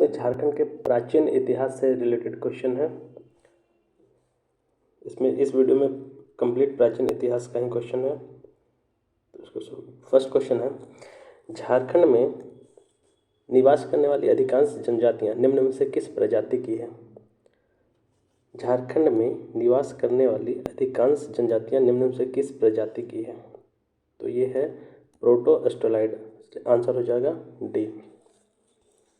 झारखंड के प्राचीन इतिहास से रिलेटेड क्वेश्चन है। इस वीडियो में कंप्लीट प्राचीन इतिहास का ही क्वेश्चन है। तो इसको फर्स्ट क्वेश्चन है, झारखंड में निवास करने वाली अधिकांश जनजातियां निम्न में से किस प्रजाति की है? झारखंड में निवास करने वाली अधिकांश जनजातियां निम्न में से किस प्रजाति की है? तो ये है प्रोटोस्टोलाइड। आंसर हो जाएगा डी।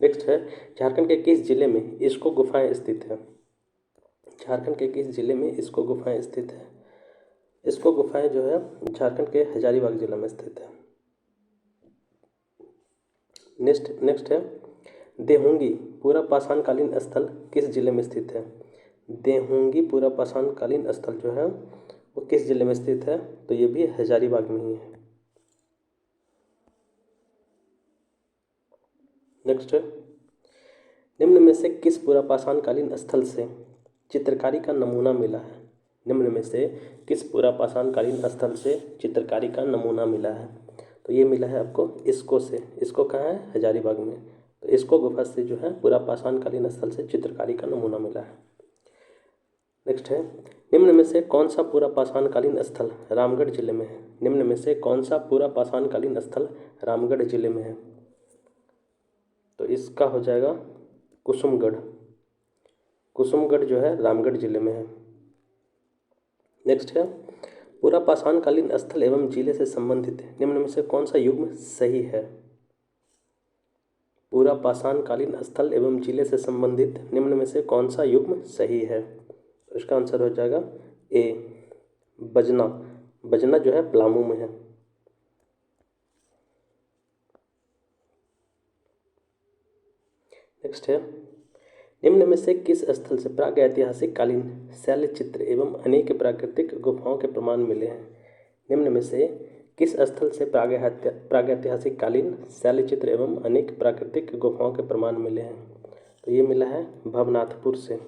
नेक्स्ट है, झारखंड के किस जिले में इसको गुफाएं स्थित है? झारखंड के किस जिले में इसको गुफाएं स्थित है? इसको गुफाएं जो है झारखंड के हजारीबाग जिला में स्थित है। नेक्स्ट है, देहूंगी पूरा पाषाणकालीन स्थल किस जिले में स्थित है? देहूंगी पूरा पाषाणकालीन स्थल जो है वो किस जिले में स्थित है? तो ये भी हजारीबाग में ही है। नेक्स्ट है, निम्न में से किस पूरा पाषाणकालीन स्थल से चित्रकारी का नमूना मिला है? निम्न में से किस पूरा पाषाणकालीन स्थल से चित्रकारी का नमूना मिला है? तो ये मिला है आपको इसको से। इसको कहाँ है? हजारीबाग में। तो इसको गुफा से जो है पूरा पाषाणकालीन स्थल से चित्रकारी का नमूना मिला है। नेक्स्ट है, निम्न में से कौन सा पूरा पाषाणकालीन स्थल रामगढ़ जिले में है? निम्न में से कौन सा पूरा पाषाणकालीन स्थल रामगढ़ जिले में है? तो इसका हो जाएगा कुसुमगढ़। कुसुमगढ़ जो है रामगढ़ जिले में है। नेक्स्ट है, पूरा पाषाणकालीन स्थल एवं जिले से संबंधित निम्न में से कौन सा युग्म सही है? पूरा पाषाणकालीन स्थल एवं जिले से संबंधित निम्न में से कौन सा युग्म सही है? तो इसका आंसर हो जाएगा ए, बजना। बजना जो है पलामू में है। नेक्स्ट है, निम्न में से किस स्थल से प्रागैतिहासिक कालीन शैल चित्र एवं अनेक प्राकृतिक गुफाओं के प्रमाण मिले हैं? निम्न में से किस स्थल से प्रागैतिहासिक कालीन शैल चित्र एवं अनेक प्राकृतिक गुफाओं के प्रमाण मिले हैं? तो ये मिला है भवनाथपुर से।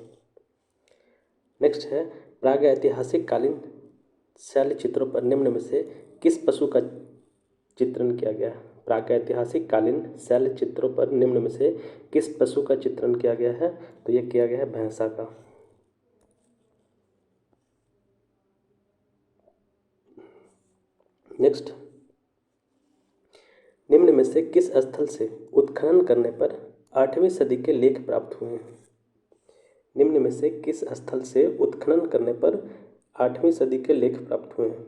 नेक्स्ट है, प्रागैतिहासिक कालीन शैल चित्रों पर निम्न में से किस पशु का चित्रण किया गया है? प्रागैतिहासिक कालीन शैल चित्रों पर निम्न में से किस पशु का चित्रण किया गया है? तो ये किया गया है भैंसा का। नेक्स्ट, निम्न में से किस स्थल से उत्खनन करने पर 8वीं सदी के लेख प्राप्त हुए हैं? निम्न में से किस स्थल से उत्खनन करने पर 8वीं सदी के लेख प्राप्त हुए हैं?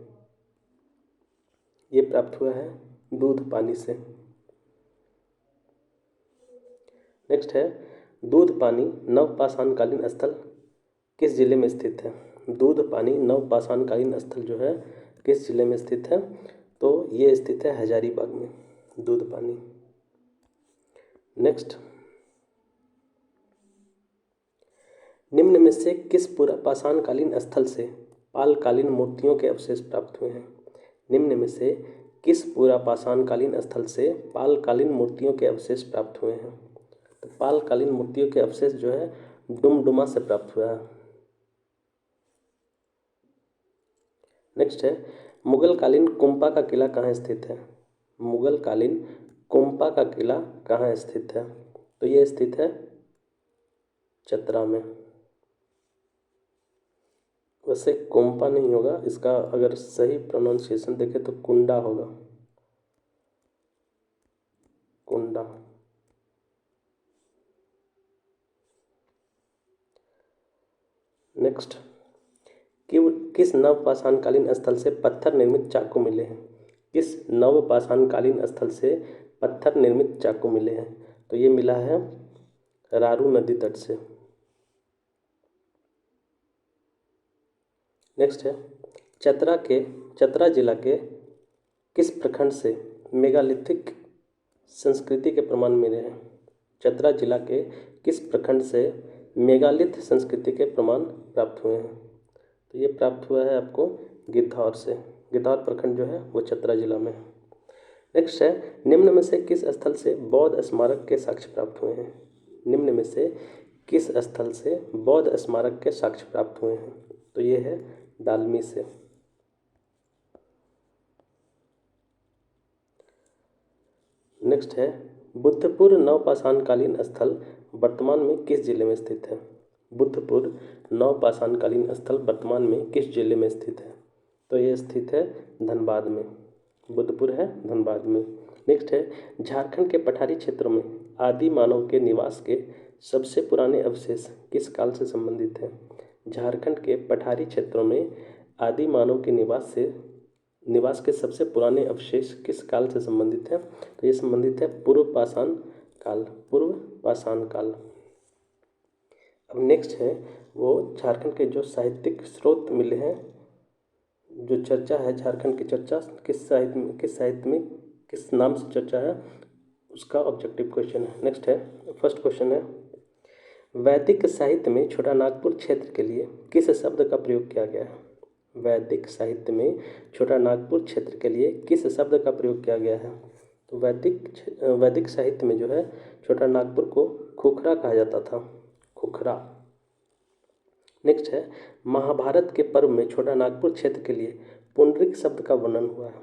ये प्राप्त हुआ है दूध पानी से। नेक्स्ट है, दूध पानी नवपाषाणकालीन स्थल किस जिले में स्थित है? दूध पानी नवपाषाणकालीन स्थल जो है किस जिले में स्थित है? तो ये स्थित है हजारीबाग में, दूध पानी। नेक्स्ट, निम्न में से किस पूरा पाषाणकालीन स्थल से पालकालीन मूर्तियों के अवशेष प्राप्त हुए हैं? निम्न में से किस पूरा पाषाणकालीन स्थल से पालकालीन मूर्तियों के अवशेष प्राप्त हुए हैं? तो पालकालीन मूर्तियों के अवशेष जो है डुमडुमा से प्राप्त हुआ है। नेक्स्ट है, मुगल कालीन कुंपा का किला कहाँ स्थित है? मुगल कालीन कुंपा का किला कहाँ स्थित है? तो ये स्थित है चतरा में। वैसे कुंपा नहीं होगा, इसका अगर सही प्रोनाउंसिएशन देखें तो कुंडा होगा, कुंडा। नेक्स्ट, किस नवपाषाणकालीन स्थल से पत्थर निर्मित चाकू मिले हैं? किस नवपाषाणकालीन स्थल से पत्थर निर्मित चाकू मिले हैं? तो ये मिला है रारू नदी तट से। नेक्स्ट है, चतरा जिला के किस प्रखंड से मेगालिथिक संस्कृति के प्रमाण मिले हैं? चतरा जिला के किस प्रखंड से मेगालिथ संस्कृति के प्रमाण प्राप्त हुए हैं? तो ये प्राप्त हुआ है आपको गिद्धौर से। गिद्धौर प्रखंड जो है वो चतरा जिला में है। नेक्स्ट है, निम्न में से किस स्थल से बौद्ध स्मारक के साक्ष्य प्राप्त हुए हैं? निम्न में से किस स्थल से बौद्ध स्मारक के साक्ष्य प्राप्त हुए हैं? तो ये है दालमी से। नेक्स्ट है, बुद्धपुर नवपाषाणकालीन स्थल वर्तमान में किस जिले में स्थित है? बुद्धपुर नवपाषाणकालीन स्थल वर्तमान में किस जिले में स्थित है? तो ये स्थित है धनबाद में। बुद्धपुर है धनबाद में। नेक्स्ट है, झारखंड के पठारी क्षेत्रों में आदि मानव के निवास के सबसे पुराने अवशेष किस काल से संबंधित हैं? झारखंड के पठारी क्षेत्रों में आदि मानव के निवास के सबसे पुराने अवशेष किस काल से संबंधित है? तो ये संबंधित है पूर्व पाषाण काल। पूर्व पाषाण काल। अब नेक्स्ट है वो झारखंड के जो साहित्यिक स्रोत मिले हैं, जो चर्चा है झारखंड की चर्चा किस साहित्य में किस नाम से चर्चा है, उसका ऑब्जेक्टिव क्वेश्चन है। नेक्स्ट है, फर्स्ट क्वेश्चन है, वैदिक साहित्य में छोटा नागपुर क्षेत्र के लिए किस शब्द का प्रयोग किया गया है? वैदिक साहित्य में छोटा नागपुर क्षेत्र के लिए किस शब्द का प्रयोग किया गया है? तो वैदिक साहित्य में जो है छोटा नागपुर को खुखरा कहा जाता था। खुखरा। नेक्स्ट है, महाभारत के पर्व में छोटा नागपुर क्षेत्र के लिए पुंडरिक शब्द का वर्णन हुआ है?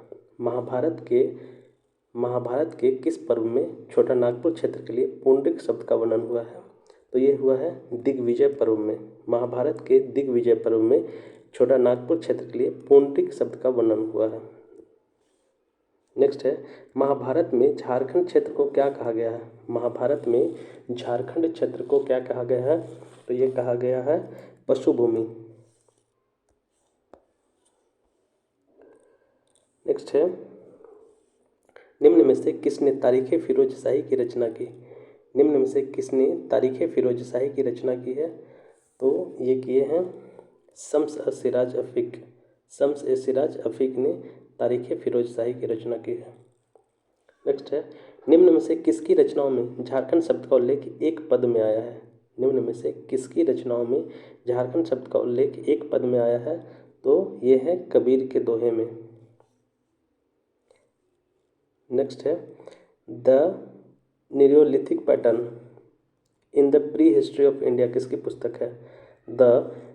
महाभारत के किस पर्व में छोटा नागपुर क्षेत्र के लिए पुंडरिक शब्द का वर्णन हुआ है? तो ये हुआ है दिग्विजय पर्व में। महाभारत के दिग्विजय पर्व में छोटा नागपुर क्षेत्र के लिए पुंडरिक शब्द का वर्णन हुआ है। नेक्स्ट है, महाभारत में झारखंड क्षेत्र को क्या कहा गया है? महाभारत में झारखंड क्षेत्र को क्या कहा गया है? तो ये कहा गया है पशुभूमि। नेक्स्ट है, निम्न में से किसने तारीख़ फिरोजशाही की रचना की? निम्न में से किसने तारीख़ फिरोजशाही की रचना की है? तो ये किए हैं शम्स-ए-सिराज अफ़ीक। शम्स-ए-सिराज अफ़ीक ने तारीख़ फिरोजशाही की रचना की है। नेक्स्ट है, निम्न में से किसकी रचनाओं में झारखंड शब्द का उल्लेख एक पद में आया है? निम्न में से किसकी रचनाओं में झारखंड शब्द का उल्लेख एक पद में आया है? तो ये है कबीर के दोहे में। नेक्स्ट है, the Neolithic pattern in the pre history of India किसकी पुस्तक है? The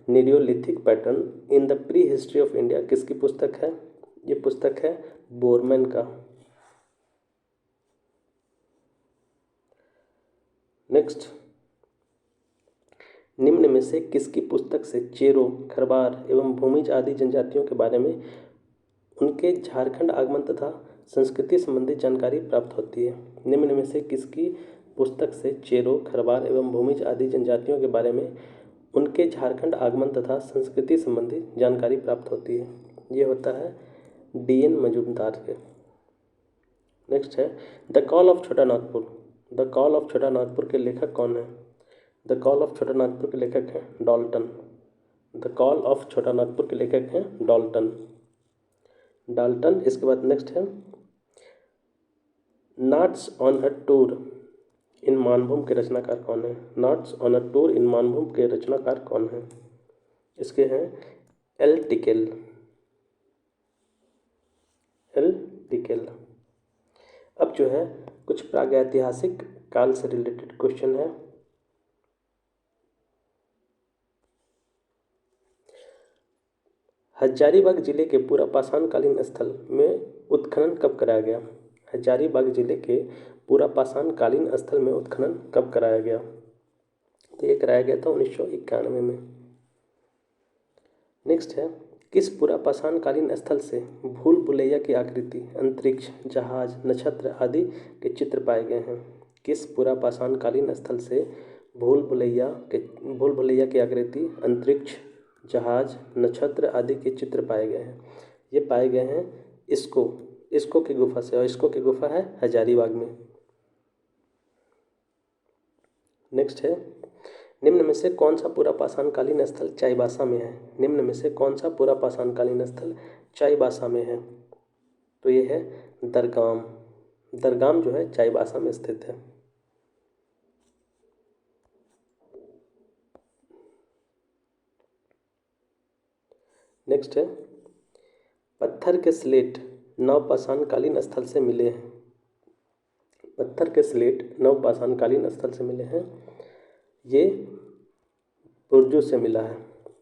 Neolithic pattern in the pre history of India किसकी पुस्तक है? ये पुस्तक है बोरमैन का। नेक्स्ट, निम्न में से किसकी पुस्तक से चेरो, खरवार एवं भूमिज आदि जनजातियों के बारे में उनके झारखंड आगमन तथा संस्कृति संबंधी जानकारी प्राप्त होती है? निम्न में से किसकी पुस्तक से चेरो, खरवार एवं भूमिज आदि जनजातियों के बारे में उनके झारखंड आगमन तथा संस्कृति संबंधी जानकारी प्राप्त होती है? ये होता है DN मजूमदार के। नेक्स्ट है, द कॉल ऑफ छोटा नागपुर। द कॉल ऑफ छोटा नागपुर के लेखक कौन है? द कॉल ऑफ छोटा नागपुर के लेखक हैं डॉल्टन। द कॉल ऑफ छोटा नागपुर के लेखक हैं डाल्टन। इसके बाद नेक्स्ट है, notes on a tour in Manbhum के रचनाकार कौन है? Notes on a tour in Manbhum के रचनाकार कौन है? इसके हैं एल टिकेल। अब जो है कुछ प्रागैतिहासिक काल से रिलेटेड क्वेश्चन है। हजारीबाग जिले के पुरापाषाणकालीन स्थल में उत्खनन कब कराया गया? हजारीबाग जिले के पुरापाषाणकालीन स्थल में उत्खनन कब कराया गया? तो ये कराया गया था 1991 में। नेक्स्ट है, किस पुरापाषाणकालीन स्थल से भूल भुलैया की आकृति, अंतरिक्ष, जहाज, नक्षत्र आदि के चित्र पाए गए हैं? किस पुरापाषाणकालीन स्थल से भूल भुलैया की आकृति, अंतरिक्ष, जहाज, नक्षत्र आदि के चित्र पाए गए हैं? ये पाए गए हैं इसको की गुफा से, और इसको की गुफा है हजारीबाग में। नेक्स्ट है, निम्न में से कौन सा पुरापाषाणकालीन स्थल चाईबासा में है? निम्न में से कौन सा पुरापाषाणकालीन स्थल चाईबासा में है? तो ये है दरगाम जो है चाईबासा में स्थित है। नेक्स्ट है, पत्थर के स्लेट नवपाषाणकालीन स्थल से मिले हैं। पत्थर के स्लेट नवपाषाणकालीन स्थल से मिले हैं। ये बुर्जू से मिला है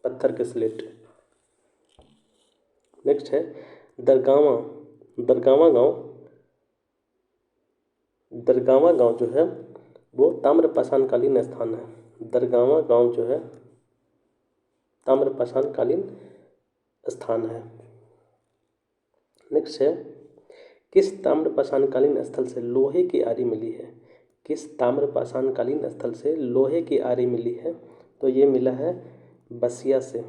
पत्थर के स्लेट। नेक्स्ट है, दरगावा गांव दरगावा गांव जो है वो ताम्रपाषाणकालीन स्थान है। दरगावा गांव जो है ताम्रपाषाणकालीन स्थान है। नेक्स्ट है, किस ताम्रपाषाणकालीन स्थल से लोहे की आरी मिली है? किस ताम्रपाषाणकालीन स्थल से लोहे की आरी मिली है? तो ये मिला है बसिया से।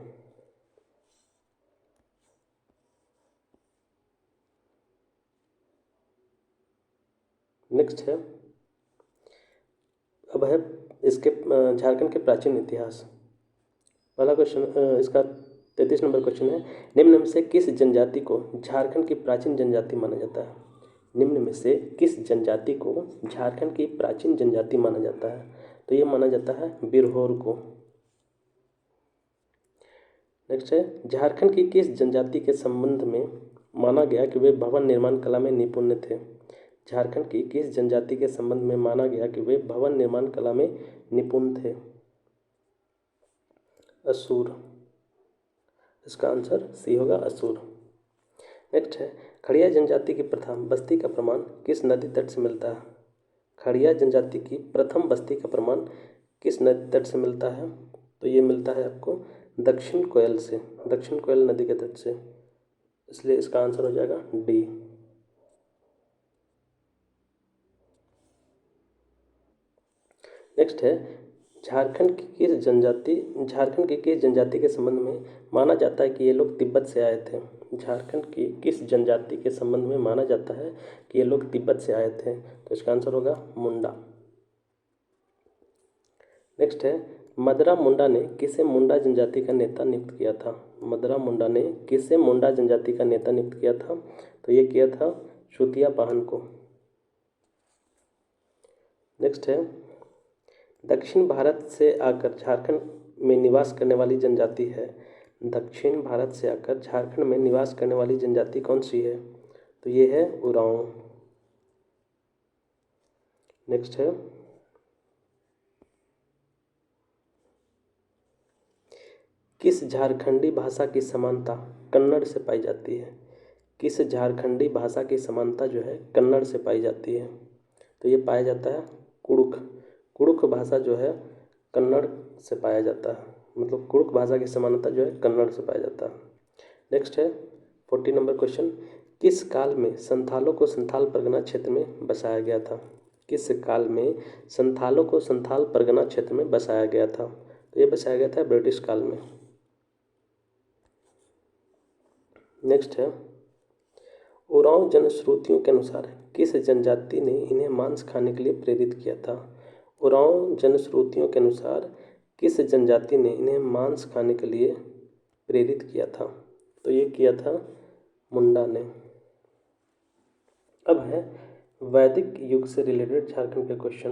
नेक्स्ट है, अब है इसके झारखंड के प्राचीन इतिहास। पहला क्वेश्चन इसका 33 नंबर क्वेश्चन है, निम्न में से किस जनजाति को झारखंड की प्राचीन जनजाति माना जाता है? निम्न में से किस जनजाति को झारखंड की प्राचीन जनजाति माना जाता है? तो ये माना जाता है बिरहोर को। नेक्स्ट है, झारखंड की किस जनजाति के संबंध में माना गया कि वे भवन निर्माण कला में निपुण थे? झारखंड की किस जनजाति के संबंध में माना गया कि वे भवन निर्माण कला में निपुण थे? असुर। इसका आंसर सी होगा, असुर। नेक्स्ट है, खड़िया जनजाति की प्रथम बस्ती का प्रमाण किस नदी तट से मिलता है? खड़िया जनजाति की प्रथम बस्ती का प्रमाण किस नदी तट से मिलता है? तो ये मिलता है आपको दक्षिण कोयल से, दक्षिण कोयल नदी के तट से, इसलिए इसका आंसर हो जाएगा डी। नेक्स्ट है, झारखंड की किस जनजाति के संबंध में माना जाता है कि ये लोग तिब्बत से आए थे? झारखंड की किस जनजाति के संबंध में माना जाता है कि ये लोग तिब्बत से आए थे? तो इसका आंसर होगा मुंडा। नेक्स्ट है, मदरा मुंडा ने किसे मुंडा जनजाति का नेता नियुक्त किया था? मदरा मुंडा ने किसे मुंडा जनजाति का नेता नियुक्त किया था? तो ये किया था शुतिया पाहन को। नेक्स्ट है, दक्षिण भारत से आकर झारखंड में निवास करने वाली जनजाति है। दक्षिण भारत से आकर झारखंड में निवास करने वाली जनजाति कौन सी है? तो ये है उरांव। नेक्स्ट है, किस झारखंडी भाषा की समानता कन्नड़ से पाई जाती है? किस झारखंडी भाषा की समानता जो है कन्नड़ से पाई जाती है? तो ये पाया जाता है कुड़ुख। कुड़ुख भाषा जो है कन्नड़ से पाया जाता है, मतलब कुड़ुख भाषा की समानता जो है कन्नड़ से पाया जाता है। नेक्स्ट है 40 नंबर क्वेश्चन, किस काल में संथालों को संथाल परगना क्षेत्र में बसाया गया था? किस काल में संथालों को संथाल परगना क्षेत्र में बसाया गया था? तो ये बसाया गया था ब्रिटिश काल में। नेक्स्ट है, उरांव जनश्रुतियों के अनुसार किस जनजाति ने इन्हें मांस खाने के लिए प्रेरित किया था? उरांव जनश्रुतियों के अनुसार किस जनजाति ने इन्हें मांस खाने के लिए प्रेरित किया था? तो ये किया था मुंडा ने। अब है वैदिक युग से रिलेटेड झारखंड के क्वेश्चन।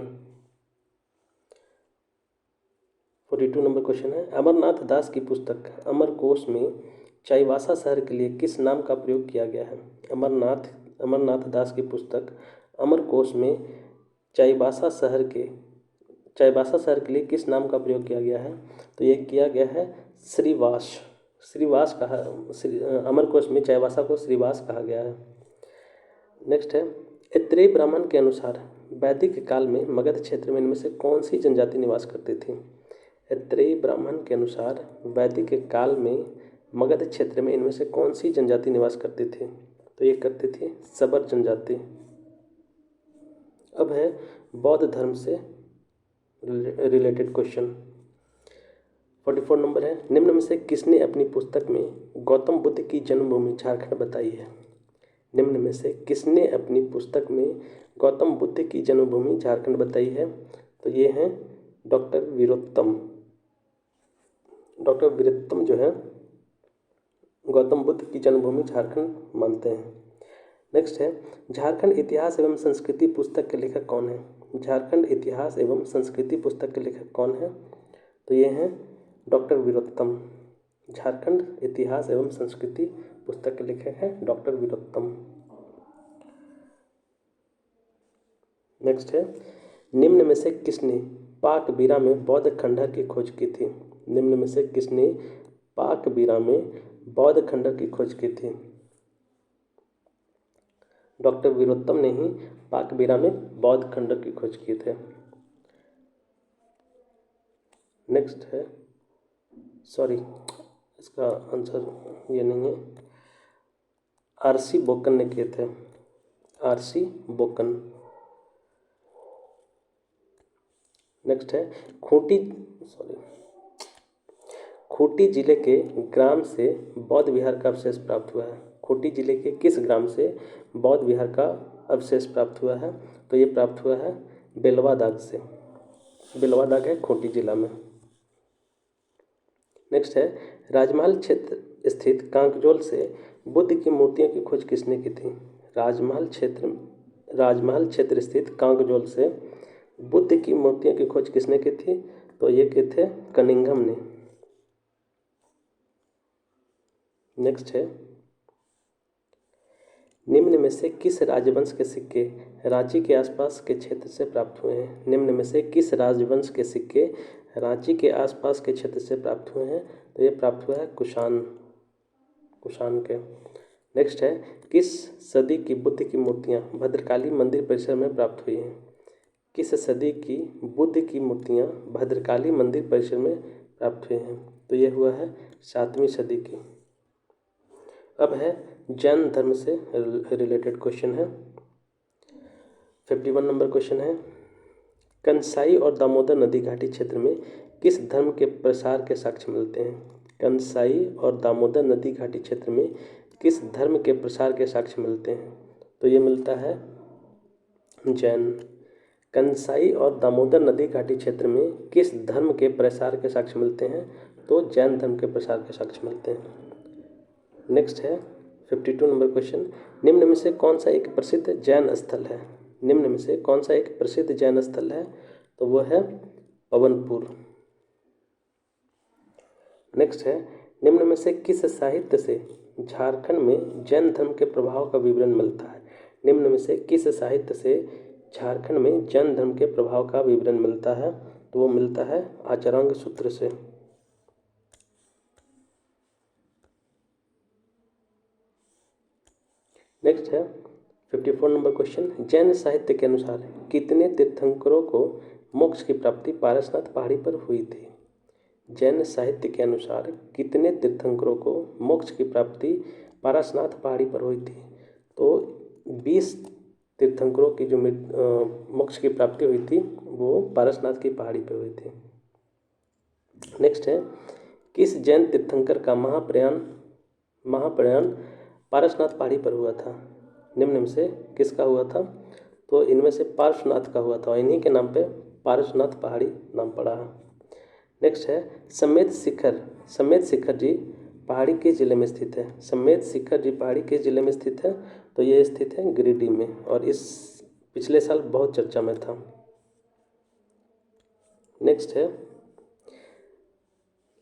42 नंबर क्वेश्चन है, अमरनाथ दास की पुस्तक अमरकोश में चाईबासा शहर के लिए किस नाम का प्रयोग किया गया है? अमरनाथ दास की पुस्तक अमरकोश में चाईबासा शहर के लिए किस नाम का प्रयोग किया गया है? तो ये किया गया है श्रीवास। अमरकोश में चाईबासा को श्रीवास कहा गया है। नेक्स्ट है, ऐत्रेय ब्राह्मण के अनुसार वैदिक काल में मगध क्षेत्र में इनमें से कौन सी जनजाति निवास करती थी? ऐत्रेय ब्राह्मण के अनुसार वैदिक काल में मगध क्षेत्र में इनमें से कौन सी जनजाति निवास करती थी? तो ये करती थी सबर जनजाति। अब है बौद्ध धर्म से रिलेटेड क्वेश्चन। 44 नंबर है, निम्न में से किसने अपनी पुस्तक में गौतम बुद्ध की जन्मभूमि झारखंड बताई है? निम्न में से किसने अपनी पुस्तक में गौतम बुद्ध की जन्मभूमि झारखंड बताई है? तो ये हैं डॉक्टर वीरोत्तम। डॉक्टर वीरोत्तम जो है गौतम बुद्ध की जन्मभूमि झारखंड मानते हैं। नेक्स्ट है, झारखंड इतिहास एवं संस्कृति पुस्तक के लेखक कौन है? झारखंड इतिहास एवं संस्कृति पुस्तक के लेखक कौन है? तो ये हैं डॉक्टर वीरोत्तम। झारखंड इतिहास एवं संस्कृति पुस्तक के लेखक हैं डॉक्टर वीरोत्तम। नेक्स्ट है, निम्न में से किसने पाकबीरा में बौद्ध खंडहर की खोज की थी? निम्न में से किसने पाकबीरा में बौद्ध खंडहर की खोज की थी? डॉक्टर वीरोत्तम ने ही पाकबीरा में बौद्ध खंडर की खोज किए थे। नेक्स्ट है, सॉरी इसका आंसर ये नहीं है, आरसी बोकन ने किए थे, आरसी बोकन। नेक्स्ट है, खूंटी जिले के ग्राम से बौद्ध विहार का अवशेष प्राप्त हुआ है। खूंटी जिले के किस ग्राम से बौद्ध विहार का अवशेष प्राप्त हुआ है? तो ये प्राप्त हुआ है बेलवा दाग से। बेलवा दाग है खूंटी जिला में। नेक्स्ट है, राजमहल क्षेत्र स्थित कांकजोल से बुद्ध की मूर्तियों की खोज किसने की थी? राजमहल क्षेत्र स्थित कांकजोल से बुद्ध की मूर्तियों की खोज किसने की थी? तो ये किए थे कनिंघम ने। नेक्स्ट है, निम्न में से किस राजवंश के सिक्के रांची के आसपास के क्षेत्र से प्राप्त हुए हैं? निम्न में से किस राजवंश के सिक्के रांची के आसपास के क्षेत्र से प्राप्त हुए हैं? तो ये प्राप्त हुआ है कुषाण के। नेक्स्ट है, किस सदी की बुद्ध की मूर्तियां भद्रकाली मंदिर परिसर में प्राप्त हुई हैं? किस सदी की बुद्ध की मूर्तियां भद्रकाली मंदिर परिसर में प्राप्त हुई हैं? तो ये हुआ है 7वीं सदी की। अब है जैन धर्म से रिलेटेड क्वेश्चन है। 51 नंबर क्वेश्चन है, कंसाई और दामोदर नदी घाटी क्षेत्र में किस धर्म के प्रसार के साक्ष्य मिलते हैं? कंसाई और दामोदर नदी घाटी क्षेत्र में किस धर्म के प्रसार के साक्ष्य मिलते हैं? तो ये मिलता है जैन। कंसाई और दामोदर नदी घाटी क्षेत्र में किस धर्म के प्रसार के साक्ष्य मिलते हैं? तो जैन धर्म के प्रसार के साक्ष्य मिलते हैं। नेक्स्ट है 52 नंबर क्वेश्चन, निम्न में से कौन सा एक प्रसिद्ध जैन स्थल है? निम्न में से कौन सा एक प्रसिद्ध जैन स्थल है? तो वो है पवनपुर। नेक्स्ट है, निम्न में से किस साहित्य से झारखंड में जैन धर्म के प्रभाव का विवरण मिलता है? निम्न में से किस साहित्य से झारखंड में जैन धर्म के प्रभाव का विवरण मिलता है? तो वो मिलता है आचरांग सूत्र से। नेक्स्ट है 54 नंबर क्वेश्चन, जैन साहित्य के अनुसार कितने तीर्थंकरों को मोक्ष की प्राप्ति पारसनाथ पहाड़ी पर हुई थी? जैन साहित्य के अनुसार कितने तीर्थंकरों को मोक्ष की प्राप्ति पारसनाथ पहाड़ी पर हुई थी? तो 20 तीर्थंकरों की जो मोक्ष की प्राप्ति हुई थी वो पारसनाथ की पहाड़ी पर हुई थी। नेक्स्ट है, किस जैन तीर्थंकर का महाप्रयाण पारसनाथ पहाड़ी पर हुआ था? निम्न में से किसका हुआ था? तो इनमें से पार्श्वनाथ का हुआ था, इन्हीं के नाम पे पारसनाथ पहाड़ी नाम पड़ा है। नेक्स्ट है, समेत शिखर जी पहाड़ी किस जिले में स्थित है? समेत शिखर जी पहाड़ी किस जिले में स्थित है? तो ये स्थित है गिरिडीह में, और इस पिछले साल बहुत चर्चा में था। नेक्स्ट है,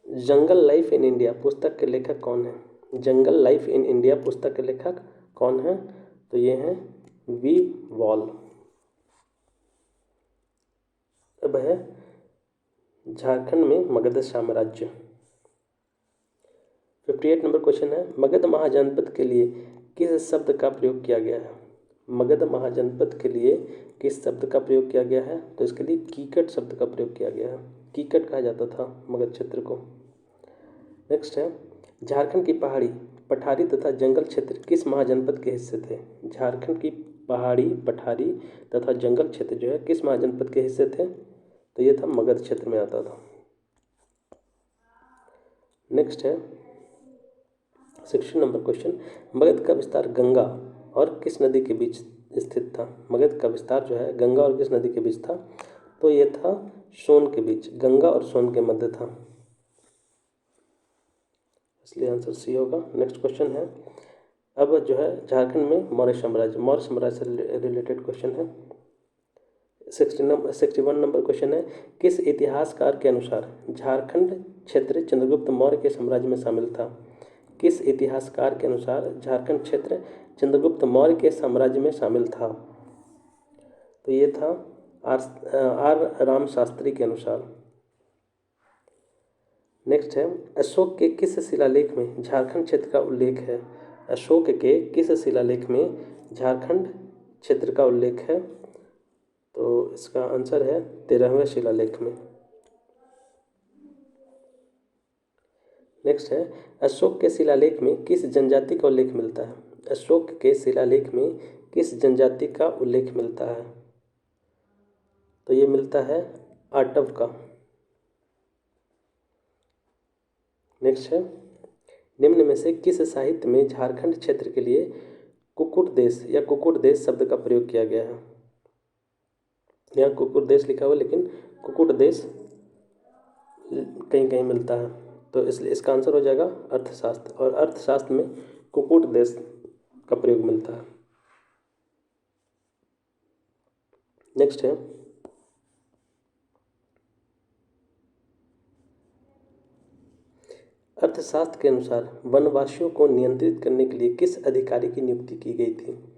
जंगल लाइफ इन इंडिया पुस्तक के लेखक कौन है? जंगल लाइफ इन इंडिया पुस्तक के लेखक कौन है? तो ये हैं वी वॉल। अब है झारखंड में मगध साम्राज्य। 58 नंबर क्वेश्चन है, मगध महाजनपद के लिए किस शब्द का प्रयोग किया गया है? मगध महाजनपद के लिए किस शब्द का प्रयोग किया गया है? तो इसके लिए कीकट शब्द का प्रयोग किया गया है। कीकट कहा जाता था मगध क्षेत्र को। नेक्स्ट है, झारखंड की पहाड़ी पठारी तथा जंगल क्षेत्र किस महाजनपद के हिस्से थे? झारखंड की पहाड़ी पठारी तथा जंगल क्षेत्र जो है किस महाजनपद के हिस्से थे? तो ये था मगध क्षेत्र में आता था। नेक्स्ट है 60 नंबर क्वेश्चन, मगध का विस्तार गंगा और किस नदी के बीच स्थित था? मगध का विस्तार जो है गंगा और किस नदी के बीच था? तो ये था सोन के बीच, गंगा और सोन के मध्य था, इसलिए आंसर सी होगा। नेक्स्ट क्वेश्चन है, अब जो है झारखंड में मौर्य साम्राज्य से रिलेटेड क्वेश्चन है। 61 नंबर क्वेश्चन है, किस इतिहासकार के अनुसार झारखंड क्षेत्र चंद्रगुप्त मौर्य के साम्राज्य में शामिल था? किस इतिहासकार के अनुसार झारखंड क्षेत्र चंद्रगुप्त मौर्य के साम्राज्य में शामिल था? तो ये था आर राम शास्त्री के अनुसार। नेक्स्ट है, अशोक के किस शिलालेख में झारखंड क्षेत्र का उल्लेख है? अशोक के किस शिलालेख में झारखंड क्षेत्र का उल्लेख है? तो इसका आंसर है 13वें शिलालेख में। नेक्स्ट है, अशोक के शिलालेख में किस जनजाति का उल्लेख मिलता है? अशोक के शिलालेख में किस जनजाति का उल्लेख मिलता है? तो ये मिलता है आटव का। नेक्स्ट है, निम्न में से किस साहित्य में झारखंड क्षेत्र के लिए कुकुट देश या कुकुट देश शब्द का प्रयोग किया गया है? यहाँ कुकुट देश लिखा हुआ लेकिन कुकुट देश कहीं कहीं मिलता है, तो इसलिए इसका आंसर हो जाएगा अर्थशास्त्र, और अर्थशास्त्र में कुकुट देश का प्रयोग मिलता है। नेक्स्ट है, अर्थशास्त्र के अनुसार वनवासियों को नियंत्रित करने के लिए किस अधिकारी की नियुक्ति की गई थी?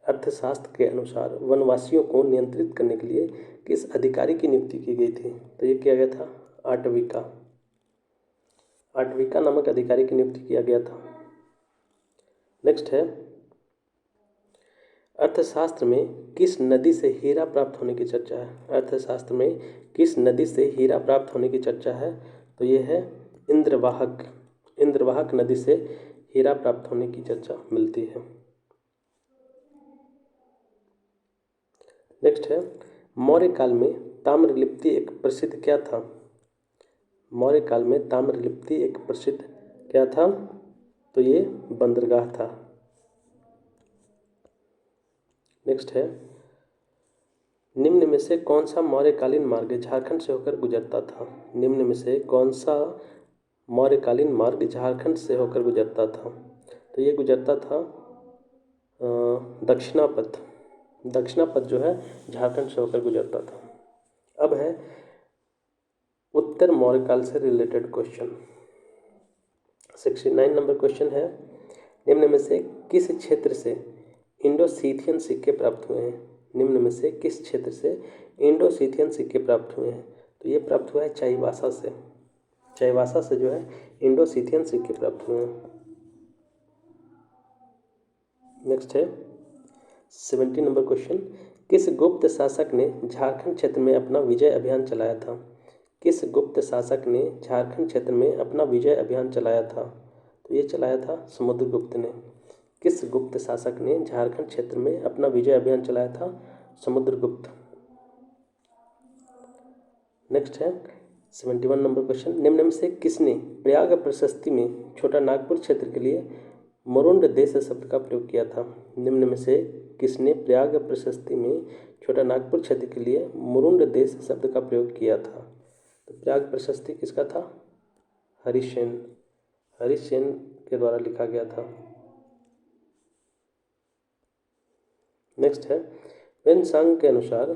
अर्थशास्त्र के अनुसार वनवासियों को नियंत्रित करने के लिए किस अधिकारी की नियुक्ति की गई थी? तो ये किया गया था आटविका। आटविका नामक अधिकारी की नियुक्ति किया गया था। नेक्स्ट है, अर्थशास्त्र में किस नदी से हीरा प्राप्त होने की चर्चा है? अर्थशास्त्र में किस नदी से हीरा प्राप्त होने की चर्चा है? तो ये है इंद्रवाहक। इंद्रवाहक नदी से हीरा प्राप्त होने की चर्चा मिलती है। नेक्स्ट है, मौर्य काल में ताम्रलिप्ति एक प्रसिद्ध क्या था? मौर्य काल में ताम्रलिप्ति एक प्रसिद्ध क्या था? तो ये बंदरगाह था। नेक्स्ट है, निम्न में से कौन सा मौर्यकालीन मार्ग झारखंड से होकर गुजरता था? निम्न में से कौन सा मौर्यकालीन मार्ग झारखंड से होकर गुजरता था? तो ये गुजरता था दक्षिणापथ। दक्षिणापथ जो है झारखंड से होकर गुजरता था। अब है उत्तर मौर्यकाल से रिलेटेड क्वेश्चन। 69 नंबर क्वेश्चन है, निम्न में से किस क्षेत्र से इंडो-सीथियन सिक्के प्राप्त हुए हैं? निम्न में से किस क्षेत्र से इंडो-सीथियन सिक्के प्राप्त हुए हैं? तो ये प्राप्त हुआ है चाईबासा से। चाईबासा से जो है इंडो-सीथियन सिक्के प्राप्त हुए हैं। नेक्स्ट है 70 नंबर क्वेश्चन, किस गुप्त शासक ने झारखंड क्षेत्र में अपना विजय अभियान चलाया था? किस गुप्त शासक ने झारखंड क्षेत्र में अपना विजय अभियान चलाया था? तो ये चलाया था समुद्रगुप्त ने। किस गुप्त शासक ने झारखंड क्षेत्र में अपना विजय अभियान चलाया था? समुद्रगुप्त। नेक्स्ट है 71 नंबर क्वेश्चन, निम्न में से किसने प्रयाग प्रशस्ति में छोटा नागपुर क्षेत्र के लिए मुरुंड देश शब्द का प्रयोग किया था? निम्न में से किसने प्रयाग प्रशस्ति में छोटा नागपुर क्षेत्र के लिए मुरुंड देश शब्द का प्रयोग किया था? तो प्रयाग प्रशस्ति किसका था? हरिसेन। हरिसेन के द्वारा लिखा गया था। नेक्स्ट है, वेनसांग के अनुसार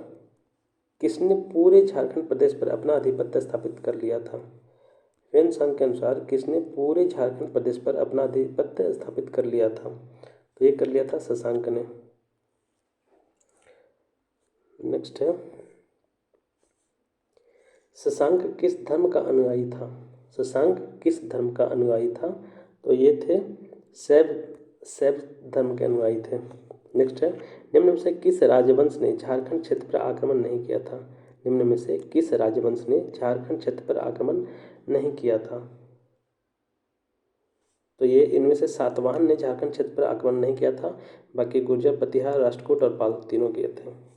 किसने पूरे झारखंड प्रदेश पर अपना आधिपत्य स्थापित कर लिया था? वेनसांग के अनुसार किसने पूरे झारखंड प्रदेश पर अपना आधिपत्य स्थापित कर लिया था? तो ये कर लिया था शशांक ने। नेक्स्ट है, शशांक किस धर्म का अनुयायी था? शशांक किस धर्म का अनुयायी था? तो ये थे शैव धर्म के अनुयायी थे। नेक्स्ट है, निम्न में से किस राजवंश ने झारखंड क्षेत्र पर आक्रमण नहीं किया था? निम्न में से किस राजवंश ने झारखंड क्षेत्र पर आक्रमण नहीं किया था? तो ये इनमें से सातवाहन ने झारखंड क्षेत्र पर आक्रमण नहीं किया था, बाकी गुर्जर, प्रतिहार, राष्ट्रकूट और पाल तीनों किए थे।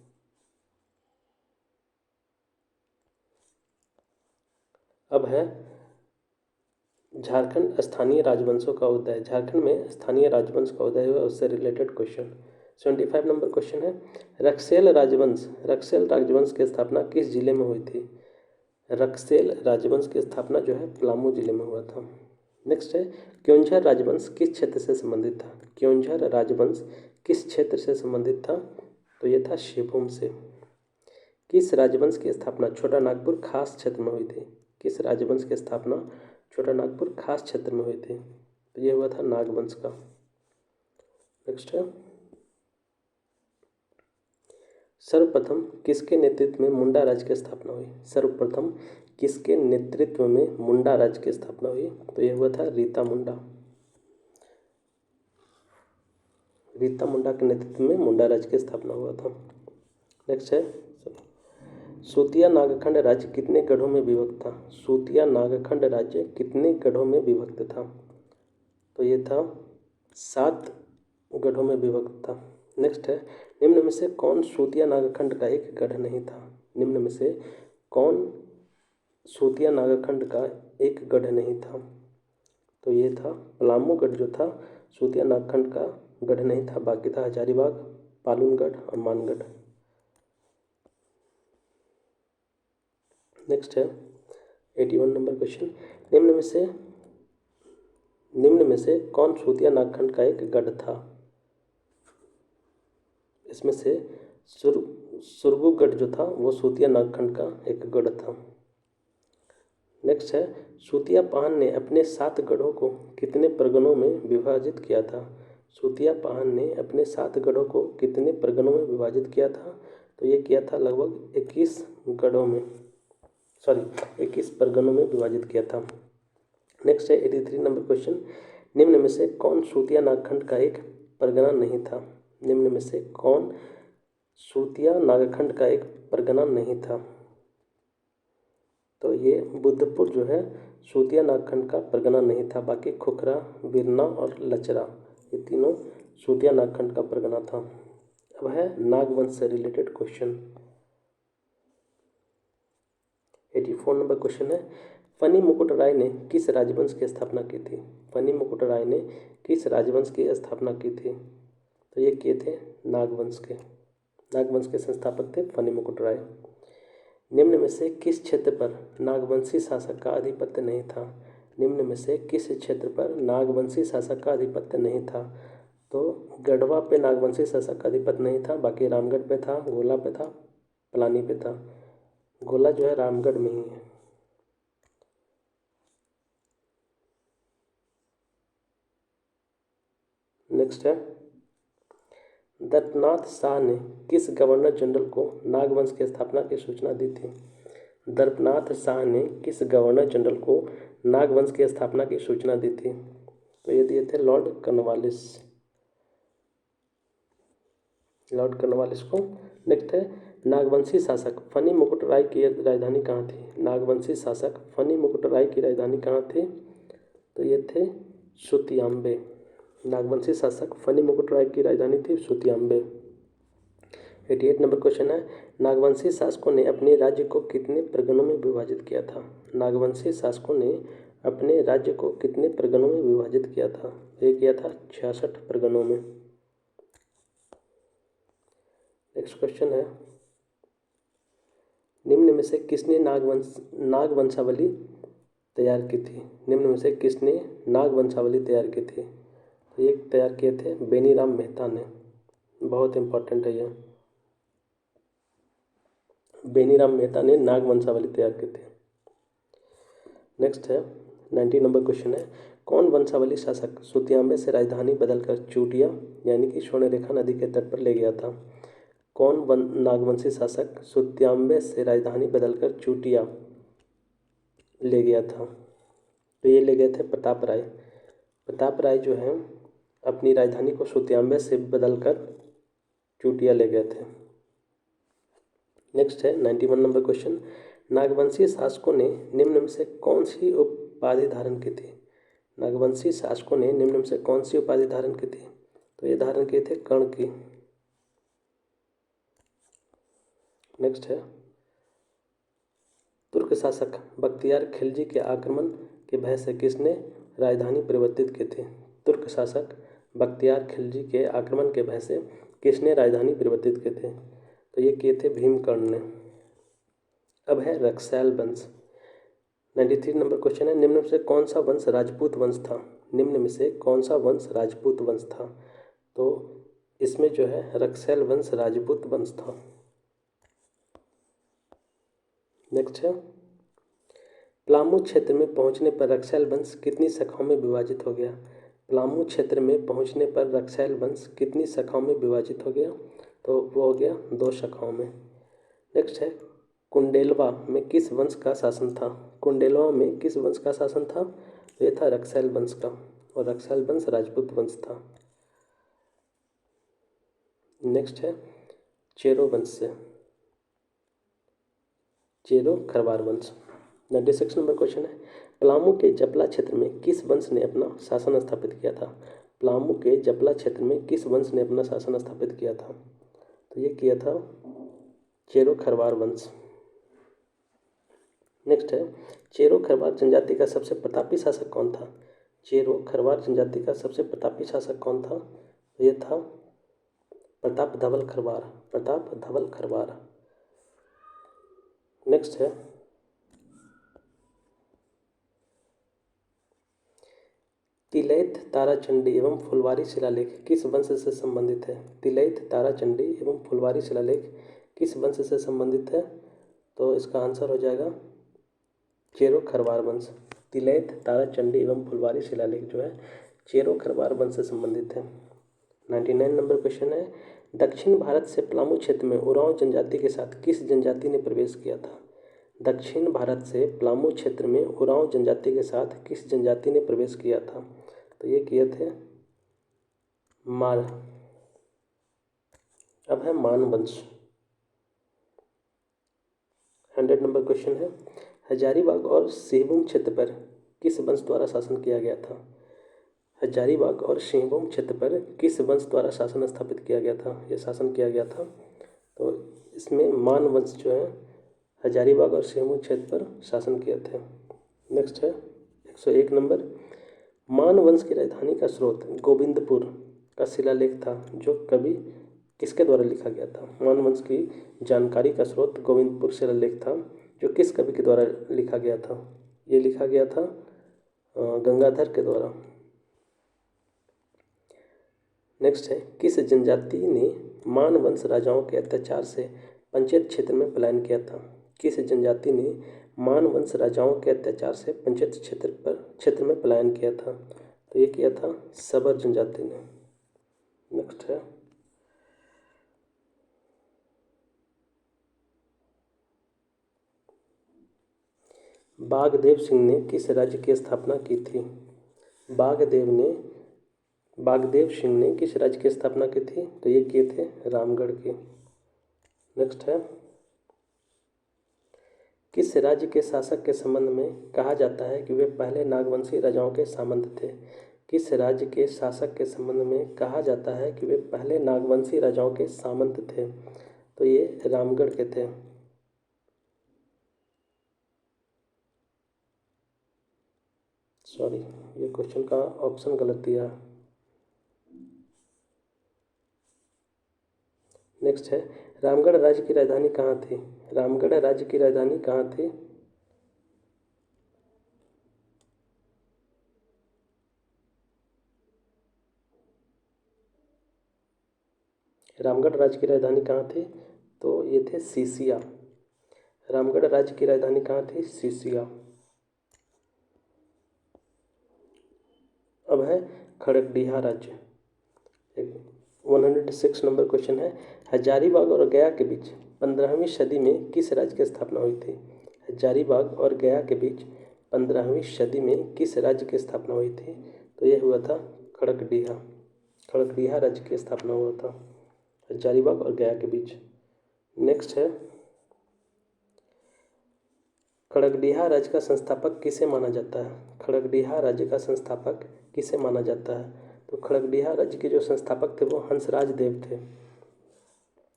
अब है झारखंड स्थानीय राजवंशों का उदय। झारखंड में स्थानीय राजवंश का उदय हुआ, उससे रिलेटेड क्वेश्चन। 75 नंबर क्वेश्चन है, रक्सेल राजवंश की स्थापना किस जिले में हुई थी? रक्सेल राजवंश की स्थापना जो है पलामू जिले में हुआ था। नेक्स्ट है, क्योंझर राजवंश किस क्षेत्र से संबंधित था? क्योंझर राजवंश किस क्षेत्र से संबंधित था? तो ये था शिवभूम से। किस राजवंश की स्थापना छोटा नागपुर खास क्षेत्र में हुई थी? किस राजवंश की स्थापना छोटा नागपुर खास क्षेत्र में हुई थी? तो ये हुआ था नागवंश का। नेक्स्ट है, सर्वप्रथम किसके नेतृत्व में मुंडा राज्य की स्थापना हुई? सर्वप्रथम किसके नेतृत्व में मुंडा राज्य की स्थापना हुई? तो यह हुआ था रीता मुंडा। रीता मुंडा के नेतृत्व में मुंडा राज्य की स्थापना हुआ था। नेक्स्ट है, सूतिया नागखंड राज्य कितने गढ़ों में विभक्त था? सूतिया नागखंड राज्य कितने गढ़ों में विभक्त था? तो ये था 7 गढ़ों में विभक्त था। नेक्स्ट है, निम्न में से कौन सूतिया नागखंड का एक गढ़ नहीं था? निम्न में से कौन सूतिया नागखंड का एक गढ़ नहीं था? तो ये था पलामू गढ़ जो था सूतिया नागखंड का गढ़ नहीं था, बाकी था हजारीबाग, पालूनगढ़ और मानगढ़। नेक्स्ट है 81 नंबर क्वेश्चन, निम्न में से कौन सूतिया नागखंड का एक गढ़ था? इसमें से सुरगुगढ़ जो था वो सूतिया नागखंड का एक गढ़ था। नेक्स्ट है, सूतिया पाहन ने अपने 7 गढ़ों को कितने परगनों में विभाजित किया था? सूतिया पाहन ने अपने 7 गढ़ों को कितने परगनों में विभाजित किया था? तो ये किया था लगभग 21 परगनों में विभाजित किया था। नेक्स्ट है 83 नंबर क्वेश्चन, निम्न में से कौन सूतिया नागखंड का एक परगना नहीं था? निम्न में से कौन सूतिया नागखंड का एक परगना नहीं था? तो ये बुद्धपुर जो है सूतिया नागखंड का परगना नहीं था, बाकी खुखरा, बिरना और लचरा ये तीनों सूतिया नागखंड का परगना था। अब है नागवंश से रिलेटेड क्वेश्चन। 84 नंबर क्वेश्चन है, फनी मुकुट राय ने किस राजवंश की स्थापना की थी? फनी मुकुट राय ने किस राजवंश की स्थापना की थी? तो ये किए थे नागवंश के संस्थापक थे फनी मुकुट राय। निम्न में से किस क्षेत्र पर नागवंशी शासक का आधिपत्य नहीं था? निम्न में से किस क्षेत्र पर नागवंशी शासक का आधिपत्य नहीं था? तो गढ़वा पे नागवंशी शासक का आधिपत्य नहीं था, बाकी रामगढ़ पे था, गोला पे था, पलानी पे था। गोला जो है रामगढ़ में ही है। नेक्स्ट है, दर्पनाथ शाह ने किस गवर्नर जनरल को नागवंश की स्थापना की सूचना दी थी? दर्पनाथ शाह ने किस गवर्नर जनरल को नागवंश की स्थापना की सूचना दी थी? तो ये दिए थे लॉर्ड कॉर्नवालिस को। नेक्स्ट है, नागवंशी शासक फनी मुकुट राय की राजधानी कहाँ थी? नागवंशी शासक फनी मुकुट राय की राजधानी कहाँ थी? तो ये थे सुतियांबे। नागवंशी शासक फनी मुकुट राय की राजधानी थी सुतियांबे। 88 नंबर क्वेश्चन है, नागवंशी शासकों ने अपने राज्य को कितने परगनों में विभाजित किया था? नागवंशी शासकों ने अपने राज्य को कितने परगनों में विभाजित किया था? ये किया था 66 परगनों में। नेक्स्ट क्वेश्चन है, निम्न में से किसने नागवंशावली तैयार की थी? निम्न में से किसने नागवंशावली तैयार की थी? तो ये तैयार किए थे बेनीराम मेहता ने। बहुत इंपॉर्टेंट है यह। बेनीराम मेहता ने नागवंशावली तैयार की थी। नेक्स्ट है 90 नंबर क्वेश्चन है, कौन वंशावली शासक सुतियांबे से राजधानी बदलकर चूटिया यानी कि स्वर्णरेखा नदी के तट पर ले गया था? कौन नागवंशी शासक सुतियांबे से राजधानी बदलकर चूटिया ले गया था? तो ये ले गए थे प्रताप राय। प्रताप राय जो है अपनी राजधानी को सुतियांबे से बदलकर चूटिया ले गए थे। नेक्स्ट है 91 नंबर क्वेश्चन, नागवंशी शासकों ने निम्न में से कौन सी उपाधि धारण की थी? नागवंशी शासकों ने निम्न में से कौन सी उपाधि धारण की थी? तो ये धारण किए थे कर्ण की। नेक्स्ट है, तुर्क शासक बख्तियार खिलजी के आक्रमण के भय से किसने राजधानी परिवर्तित की थी? तुर्क शासक बख्तियार खिलजी के आक्रमण के भय से किसने राजधानी परिवर्तित की थी? तो ये किए थे भीमकर्ण ने। अब है रक्सैल वंश। 93 नंबर क्वेश्चन है, निम्न में से कौन सा वंश राजपूत वंश था? निम्न में से कौन सा वंश राजपूत वंश था? तो इसमें जो है रक्सैल वंश राजपूत वंश था। नेक्स्ट है, पलामू क्षेत्र में पहुंचने पर रक्सैल वंश कितनी शाखाओं में विभाजित हो गया? पलामू क्षेत्र में पहुंचने पर रक्सैल वंश कितनी शाखाओं में विभाजित हो गया? तो वो हो गया 2 शाखाओं में। नेक्स्ट है, कुंडेलवा में किस वंश का शासन था? कुंडेलवा में किस वंश का शासन था? तो ये था रक्सैल वंश का, और रक्सैल वंश राजपूत वंश था। नेक्स्ट है चेरो वंश से, चेरो खरवार वंश। 96 नंबर क्वेश्चन है पलामू के जपला क्षेत्र में किस वंश ने अपना शासन स्थापित किया था? पलामू के जपला क्षेत्र में किस वंश ने अपना शासन स्थापित किया था? तो ये किया था चेरो खरवार वंश। नेक्स्ट है चेरो खरवार जनजाति का सबसे प्रतापी शासक कौन था? चेरो खरवार जनजाति का सबसे प्रतापी शासक कौन था? तो ये था प्रताप धवल खरवार, प्रताप धवल खरवार। नेक्स्ट है तिलैत ताराचंडी एवं फुलवारी शिलालेख किस वंश से संबंधित है? तिलैत ताराचंडी एवं फुलवारी शिलालेख किस वंश से संबंधित है? तो इसका आंसर हो जाएगा चेरो खरवार वंश। तिलैत ताराचंडी एवं फुलवारी शिलालेख जो है चेरो खरवार वंश से संबंधित है। 99 नंबर क्वेश्चन है दक्षिण भारत से पलामू क्षेत्र में उरांव जनजाति के साथ किस जनजाति ने प्रवेश किया था? दक्षिण भारत से पलामू क्षेत्र में उरांव जनजाति के साथ किस जनजाति ने प्रवेश किया था? तो ये किए थे माल। अब है मान वंश। 100 नंबर क्वेश्चन है हजारीबाग और सिंहभूम क्षेत्र पर किस वंश द्वारा शासन किया गया था? हजारीबाग और सिंहभूम क्षेत्र पर किस वंश द्वारा शासन स्थापित किया गया था? यह शासन किया गया था तो इसमें मान वंश जो है हजारीबाग और सिंहभूम क्षेत्र पर शासन किए थे। नेक्स्ट है 101 नंबर मान वंश की राजधानी का स्रोत गोविंदपुर का शिलालेख था जो कवि किसके द्वारा लिखा गया था? मान वंश की जानकारी का स्रोत गोविंदपुर शिलालेख था जो किस कवि के द्वारा लिखा गया था? ये लिखा गया था गंगाधर के द्वारा। नेक्स्ट है किस जनजाति ने मान वंश राजाओं के अत्याचार से पंचेत क्षेत्र में पलायन किया था? किस जनजाति ने मान वंश राजाओं के अत्याचार से पंचेत क्षेत्र में पलायन किया था? तो ये किया था सबर जनजाति ने। नेक्स्ट है बागदेव सिंह ने किस राज्य की स्थापना की थी? बागदेव सिंह ने किस राज्य की स्थापना की थी? तो ये किए थे रामगढ़ के। नेक्स्ट है किस राज्य के शासक के संबंध में कहा जाता है कि वे पहले नागवंशी राजाओं के सामंत थे? किस राज्य के शासक के संबंध में कहा जाता है कि वे पहले नागवंशी राजाओं के सामंत थे? तो ये रामगढ़ के थे। सॉरी ये क्वेश्चन का ऑप्शन गलत दिया। नेक्स्ट है रामगढ़ राज्य की राजधानी कहाँ थी? रामगढ़ राज्य की राजधानी कहाँ थी? रामगढ़ राज्य की राजधानी कहाँ थी? तो ये थे सीसिया। रामगढ़ राज्य की राजधानी कहाँ थी? सीसिया। अब है खड़गडिहा राज्य। 106 नंबर क्वेश्चन है हजारीबाग और गया के बीच 15वीं सदी में किस राज्य की स्थापना हुई थी? हजारीबाग और गया के बीच 15वीं सदी में किस राज्य की स्थापना हुई थी? तो यह हुआ था खड़गडिहा। खड़गडिहा राज्य की स्थापना हुआ था हजारीबाग और गया के बीच। नेक्स्ट है खड़गडिहा राज्य का संस्थापक किसे माना जाता है? खड़गडिहा राज्य का संस्थापक किसे माना जाता है? तो खड़गडिहा राज्य के जो संस्थापक थे वो हंसराज देव थे।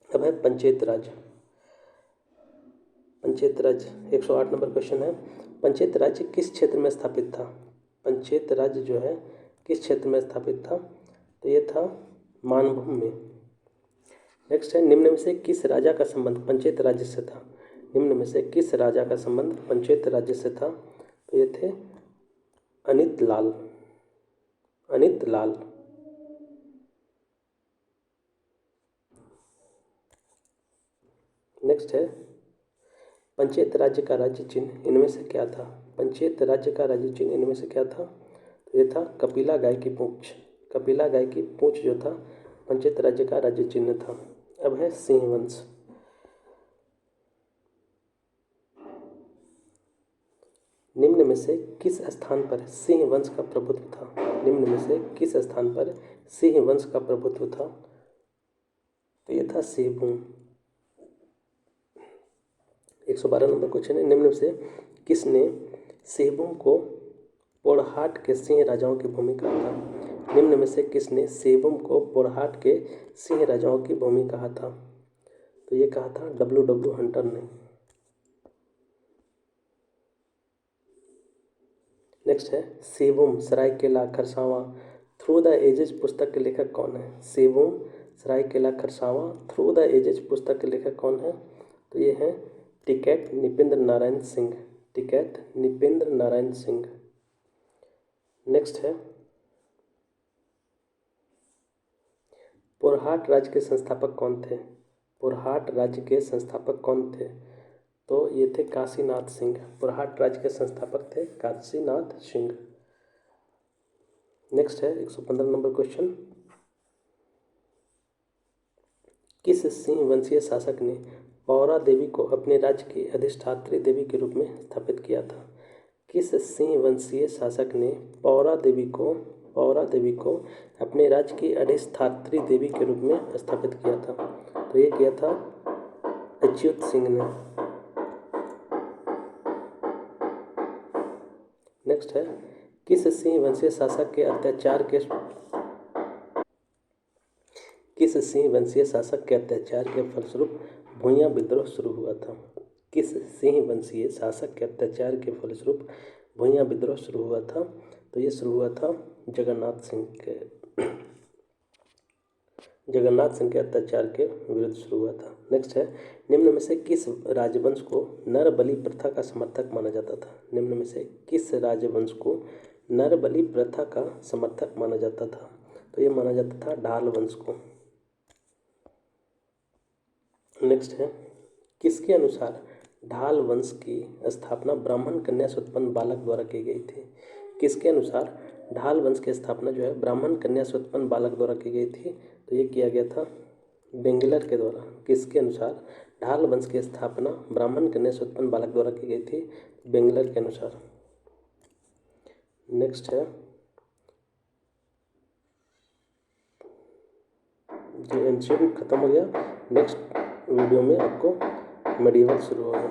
अब है पंचेत राज। पंचेत राज 108 नंबर क्वेश्चन है पंचेत राज्य किस क्षेत्र में स्थापित था? पंचेत राज्य जो है किस क्षेत्र में स्थापित था? तो ये था मानभूम में। नेक्स्ट है निम्न में से किस राजा का संबंध पंचेत राज्य से था? निम्न में से किस राजा का संबंध पंचेत राज्य से था? तो ये थे अनित लाल। अनित लाल। नेक्स्ट है पंचेत राज्य का राज्य चिन्ह इनमें से क्या था? पंचेत राज्य का राज्य चिन्ह इनमें से क्या था? तो ये था कपिला गाय की पूंछ। कपिला गाय की पूंछ जो था पंचेत राज्य का राज्य चिन्ह था। अब है सिंह वंश। निम्न में से किस स्थान पर सिंह वंश का प्रभुत्व था? निम्न में से किस स्थान पर सिंह वंश का प्रभुत्व था? तो ये था सेबूम। 112 नंबर क्वेश्चन है, निम्न में से किसने सेबूम को पोड़हाट के सिंह राजाओं की भूमि कहा था? निम्न में से किसने सेबूम को पोड़हाट के सिंह राजाओं की भूमि कहा था? तो ये कहा था डब्ल्यू हंटर ने। नेक्स्ट है सेबूम Saraikela Kharsawan through the ages पुस्तक के लेखक कौन है? सेबूम Saraikela Kharsawan through the ages पुस्तक के लेखक कौन है? तो ये है टिकैत निपेंद्र नारायण सिंह। टिकैत निपेंद्र नारायण सिंह। नेक्स्ट है पोरहाट राज्य के संस्थापक कौन थे? पोरहाट राज्य के संस्थापक कौन थे? तो ये थे काशीनाथ सिंह। पोरहाट राज्य के संस्थापक थे काशीनाथ सिंह। नेक्स्ट है 115 नंबर क्वेश्चन, किस सिंह वंशीय शासक ने पौरा देवी को अपने राज्य की अधिष्ठात्री देवी के रूप में स्थापित किया था? किस सिंह वंशीय शासक ने पौरा देवी को अपने राज्य की अधिष्ठात्री देवी के रूप में स्थापित किया था? तो ये किया था अच्युत सिंह ने। नेक्स्ट है किस सिंह वंशीय शासक के अत्याचार के फलस्वरूप भूया विद्रोह शुरू हुआ था? किस सिंह वंशीय शासक के अत्याचार के फलस्वरूप भूया विद्रोह शुरू हुआ था? तो ये शुरू हुआ था जगन्नाथ सिंह के अत्याचार के विरुद्ध शुरू हुआ था। नेक्स्ट है निम्न में से किस राजवंश को नर बलि प्रथा का समर्थक माना जाता था? निम्न में से किस राजवंश को नर बलि प्रथा का समर्थक माना जाता था? तो ये माना जाता था ढाल वंश को। नेक्स्ट है किसके अनुसार ढाल वंश की स्थापना ब्राह्मण कन्या से उत्पन्न बालक द्वारा की गई थी? किसके अनुसार ढाल वंश की स्थापना जो है ब्राह्मण कन्या से उत्पन्न बालक द्वारा की गई थी? तो ये किया गया था बेंगलर के द्वारा। किसके अनुसार ढाल वंश की स्थापना ब्राह्मण कन्या से उत्पन्न बालक द्वारा की गई थी? बेंगलर के अनुसार। नेक्स्ट है जो एंशिएंट खत्म हो गया, नेक्स्ट वीडियो में आपको मेडिवल शुरू होगा।